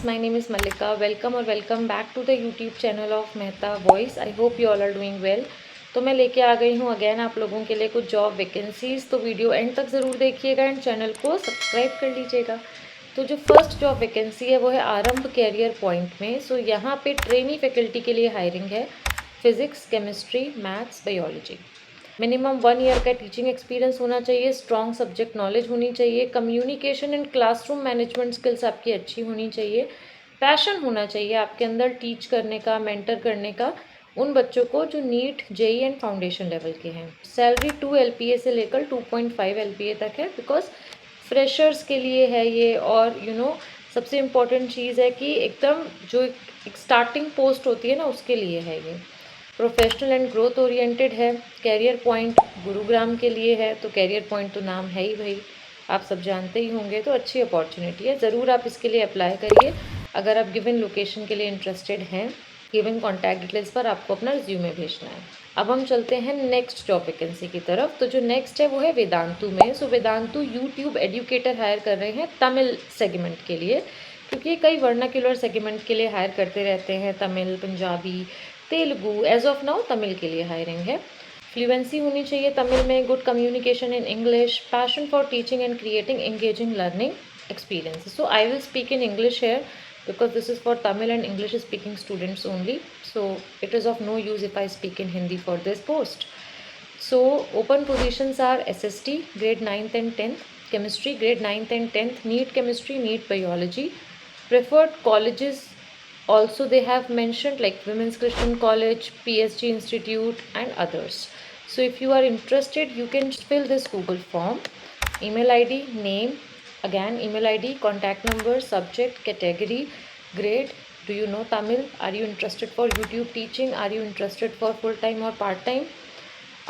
my name is Malika. Welcome back to the YouTube channel of Mehta Voice. I hope you all are doing well. तो मैं लेके आ गई हूँ again आप लोगों के लिए कुछ जॉब वैकेंसीज़, तो वीडियो एंड तक ज़रूर देखिएगा एंड चैनल को सब्सक्राइब कर लीजिएगा। तो जो फर्स्ट जॉब वैकेंसी है वो है आरंभ कैरियर पॉइंट में। सो यहाँ पे ट्रेनी फैकल्टी के लिए हायरिंग है, physics, chemistry, maths, biology. Minimum 1 year का टीचिंग एक्सपीरियंस होना चाहिए, स्ट्रॉन्ग सब्जेक्ट नॉलेज होनी चाहिए, communication and classroom management skills आपकी अच्छी होनी चाहिए, पैशन होना चाहिए आपके अंदर टीच करने का, मेंटर करने का उन बच्चों को जो NEET, JEE and foundation level के हैं। सैलरी 2 LPA से लेकर 2.5 LPA तक है, बिकॉज फ्रेशर्स के लिए है ये। और सबसे इम्पॉर्टेंट चीज़ है कि एकदम जो एक स्टार्टिंग पोस्ट होती है ना, उसके लिए है ये। प्रोफेशनल एंड ग्रोथ ओरिएंटेड है। कैरियर पॉइंट गुरुग्राम के लिए है, तो कैरियर पॉइंट तो नाम है ही भाई, आप सब जानते ही होंगे। तो अच्छी अपॉर्चुनिटी है, ज़रूर आप इसके लिए अप्लाई करिए अगर आप गिवन लोकेशन के लिए इंटरेस्टेड हैं। गिवन कॉन्टैक्ट डिटेल्स पर आपको अपना रिज्यूमे भेजना है। अब हम चलते हैं नेक्स्ट जॉब वैकेंसी की तरफ। तो जो नेक्स्ट है वो है वेदांतु में। सो वेदांतु यूट्यूब एजुकेटर हायर कर रहे हैं तमिल सेगमेंट के लिए, क्योंकि कई वर्नाक्युलर सेगमेंट के लिए हायर करते रहते हैं, Tamil, Punjabi, Telugu. As of now Tamil के लिए हायरिंग है। फ्लुएंसी होनी चाहिए तमिल में, good communication in English, passion for teaching and creating engaging learning experience. So I will speak in English here because this is for Tamil and English speaking students only, so it is of no use if I speak in Hindi for this post. So open positions are SST grade 9th and 10th, chemistry grade 9th and 10th, NEET chemistry, NEET biology. Preferred colleges also they have mentioned like Women's Christian College, PSG Institute and others. So if you are interested, you can fill this Google form. Email ID, name, again email ID, contact number, subject, category, grade. Do you know Tamil? Are you interested for YouTube teaching? Are you interested for full-time or part-time?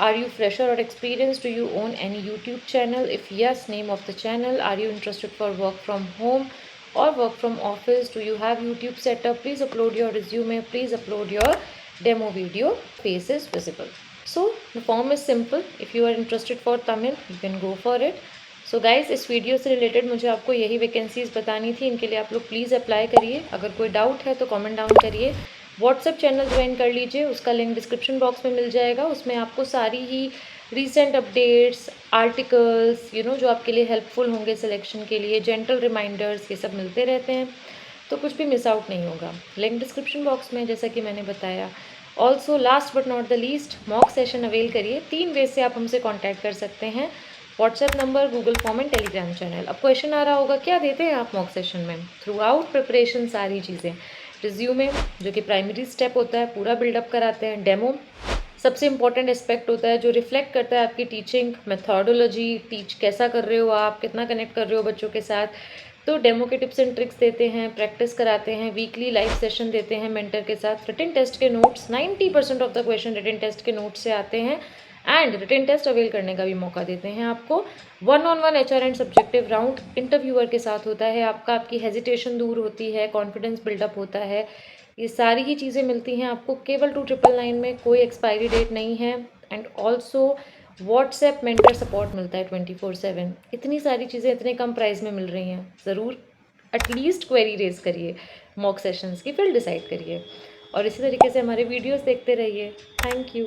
Are you fresher or experienced? Do you own any YouTube channel? If yes, name of the channel. Are you interested for work from home or work from office? Do you have YouTube setup? Please upload your resume. Please upload your demo video. Face is visible. So the form is simple. If you are interested for Tamil, you can go for it. So guys, इस video से related मुझे आपको यही vacancies बतानी थी। इनके लिए आप लोग प्लीज़ अप्लाई करिए। अगर कोई डाउट है तो कमेंट डाउन करिए। व्हाट्सएप चैनल ज्वाइन कर लीजिए, उसका लिंक डिस्क्रिप्शन बॉक्स में मिल जाएगा। उसमें आपको सारी ही रीसेंट अपडेट्स, आर्टिकल्स जो आपके लिए हेल्पफुल होंगे सिलेक्शन के लिए, जेंटल रिमाइंडर्स, ये सब मिलते रहते हैं, तो कुछ भी मिस आउट नहीं होगा। लिंक डिस्क्रिप्शन बॉक्स में, जैसा कि मैंने बताया। Also last but not the least, mock session avail करिए। 3 वे से आप हमसे कॉन्टैक्ट कर सकते हैं, WhatsApp number, Google form and Telegram channel. अब क्वेश्चन आ रहा होगा, क्या देते हैं आप मॉक सेशन में? थ्रू आउट प्रिपरेशन सारी चीज़ें, रिज्यूमे जो कि प्राइमरी स्टेप होता है, पूरा बिल्डअप कराते हैं। डेमो सबसे इंपॉर्टेंट एस्पेक्ट होता है जो रिफ्लेक्ट करता है आपकी टीचिंग मेथोडोलॉजी, टीच कैसा कर रहे हो आप, कितना कनेक्ट कर रहे हो बच्चों के साथ। तो डेमो के टिप्स एंड ट्रिक्स देते हैं, प्रैक्टिस कराते हैं, वीकली लाइव सेशन देते हैं मेंटर के साथ। रिटन टेस्ट के notes, 90% of the question written test के नोट्स से आते हैं एंड रिटन टेस्ट अवेल करने का भी मौका देते हैं आपको। 1-on-1 HR and subjective round interviewer के साथ होता है आपका, आपकी हेजिटेशन दूर होती है, कॉन्फिडेंस बिल्डअप होता है। ये सारी ही चीज़ें मिलती हैं आपको केवल 2999 में, कोई एक्सपायरी डेट नहीं है। And also WhatsApp mentor support मिलता है 24/7। इतनी सारी चीज़ें इतने कम प्राइस में मिल रही हैं, ज़रूर एटलीस्ट क्वेरी रेज करिए मॉक सेशंस की, फिर डिसाइड करिए। और इसी तरीके से हमारे वीडियोस देखते रहिए। Thank you.